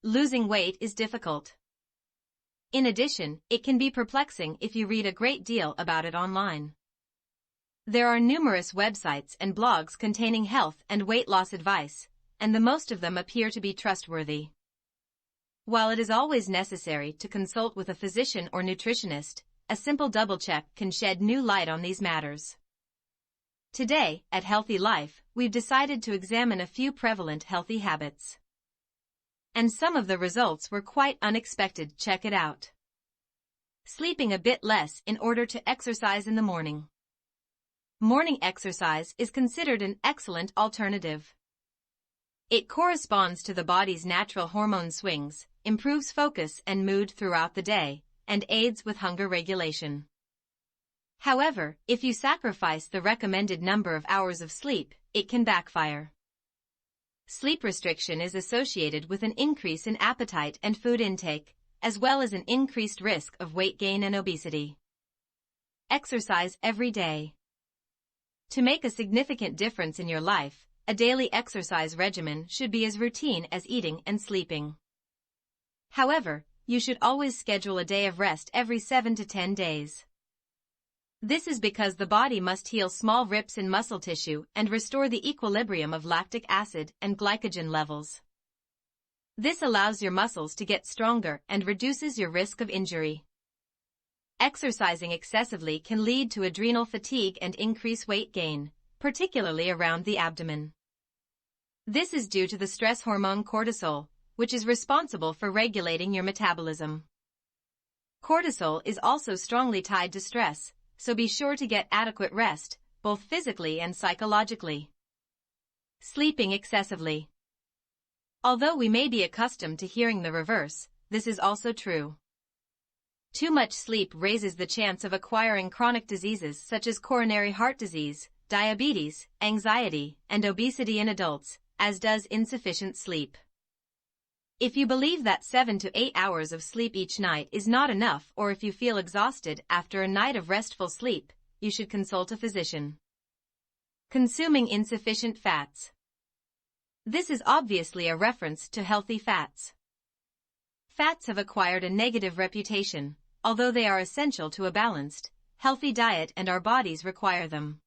losing weight is difficult. In addition, it can be perplexing if you read a great deal about it online. There are numerous websites and blogs containing health and weight loss advice, and the most of them appear to be trustworthy. While it is always necessary to consult with a physician or nutritionist, a simple double-check can shed new light on these matters. Today, at Healthy Life, we've decided to examine a few prevalent healthy habits. And some of the results were quite unexpected. Check it out. Sleeping a bit less in order to exercise in the morning. Morning exercise is considered an excellent alternative. It corresponds to the body's natural hormone swings, improves focus and mood throughout the day, and aids with hunger regulation. However, if you sacrifice the recommended number of hours of sleep, it can backfire. Sleep restriction is associated with an increase in appetite and food intake, as well as an increased risk of weight gain and obesity. Exercise every day. To make a significant difference in your life, a daily exercise regimen should be as routine as eating and sleeping. However, you should always schedule a day of rest every 7 to 10 days. This is because the body must heal small rips in muscle tissue and restore the equilibrium of lactic acid and glycogen levels. This allows your muscles to get stronger and reduces your risk of injury. Exercising excessively can lead to adrenal fatigue and increase weight gain, particularly around the abdomen. This is due to the stress hormone cortisol, which is responsible for regulating your metabolism. Cortisol is also strongly tied to stress, so be sure to get adequate rest, both physically and psychologically. Sleeping excessively. Although we may be accustomed to hearing the reverse, this is also true. Too much sleep raises the chance of acquiring chronic diseases such as coronary heart disease, diabetes, anxiety, and obesity in adults, as does insufficient sleep. If you believe that 7 to 8 hours of sleep each night is not enough, or if you feel exhausted after a night of restful sleep, you should consult a physician. Consuming insufficient fats. This is obviously a reference to healthy fats. Fats have acquired a negative reputation, although they are essential to a balanced, healthy diet and our bodies require them.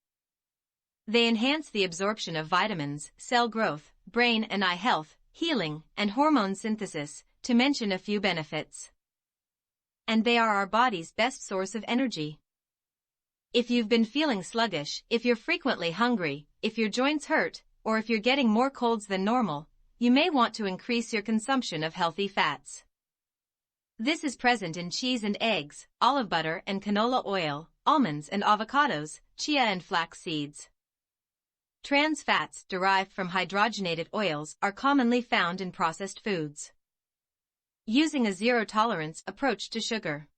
They enhance the absorption of vitamins, cell growth, brain and eye health, healing, and hormone synthesis, to mention a few benefits. And they are our body's best source of energy. If you've been feeling sluggish, if you're frequently hungry, if your joints hurt, or if you're getting more colds than normal, you may want to increase your consumption of healthy fats. This is present in cheese and eggs, olive butter and canola oil, almonds and avocados, chia and flax seeds. Trans fats derived from hydrogenated oils are commonly found in processed foods. Using a zero-tolerance approach to sugar.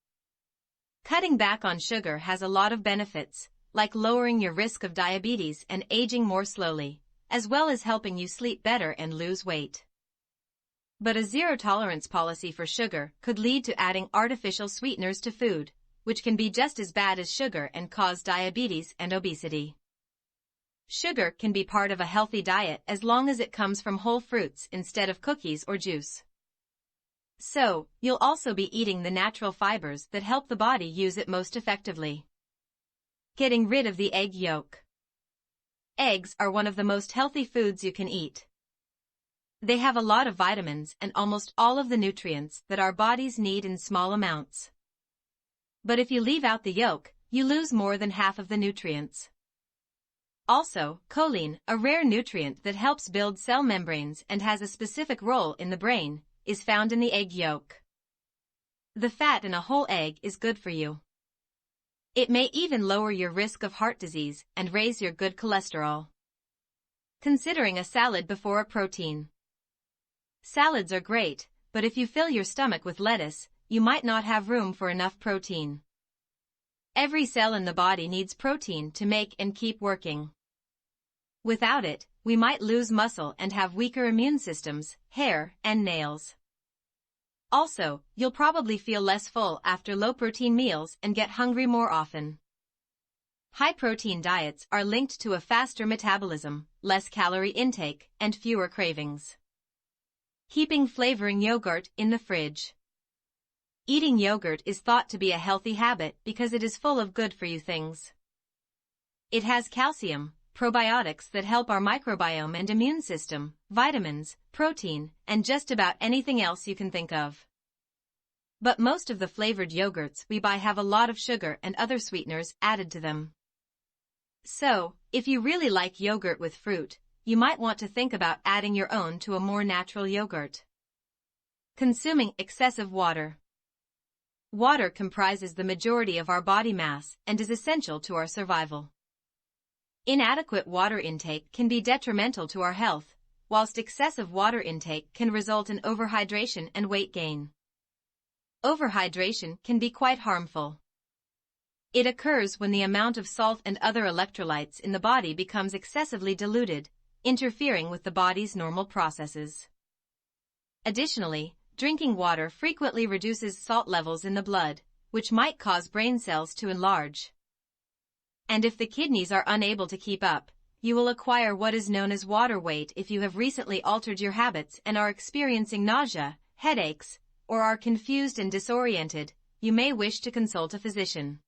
Cutting back on sugar has a lot of benefits, like lowering your risk of diabetes and aging more slowly, as well as helping you sleep better and lose weight. But a zero-tolerance policy for sugar could lead to adding artificial sweeteners to food, which can be just as bad as sugar and cause diabetes and obesity. Sugar can be part of a healthy diet as long as it comes from whole fruits instead of cookies or juice. So, you'll also be eating the natural fibers that help the body use it most effectively. Getting rid of the egg yolk. Eggs are one of the most healthy foods you can eat. They have a lot of vitamins and almost all of the nutrients that our bodies need in small amounts. But if you leave out the yolk, you lose more than half of the nutrients. Also, choline, a rare nutrient that helps build cell membranes and has a specific role in the brain, is found in the egg yolk. The fat in a whole egg is good for you. It may even lower your risk of heart disease and raise your good cholesterol. Considering a salad before a protein. Salads are great, but if you fill your stomach with lettuce, you might not have room for enough protein. Every cell in the body needs protein to make and keep working. Without it, we might lose muscle and have weaker immune systems, hair, and nails. Also, you'll probably feel less full after low-protein meals and get hungry more often. High-protein diets are linked to a faster metabolism, less calorie intake, and fewer cravings. Keeping flavoring yogurt in the fridge. Eating yogurt is thought to be a healthy habit because it is full of good-for-you things. It has calcium, probiotics that help our microbiome and immune system, vitamins, protein, and just about anything else you can think of. But most of the flavored yogurts we buy have a lot of sugar and other sweeteners added to them. So, if you really like yogurt with fruit, you might want to think about adding your own to a more natural yogurt. Consuming excessive water. Water comprises the majority of our body mass and is essential to our survival. Inadequate water intake can be detrimental to our health, whilst excessive water intake can result in overhydration and weight gain. Overhydration can be quite harmful. It occurs when the amount of salt and other electrolytes in the body becomes excessively diluted, interfering with the body's normal processes. Additionally, drinking water frequently reduces salt levels in the blood, which might cause brain cells to enlarge. And if the kidneys are unable to keep up, you will acquire what is known as water weight if you have recently altered your habits and are experiencing nausea, headaches, or are confused and disoriented. You may wish to consult a physician.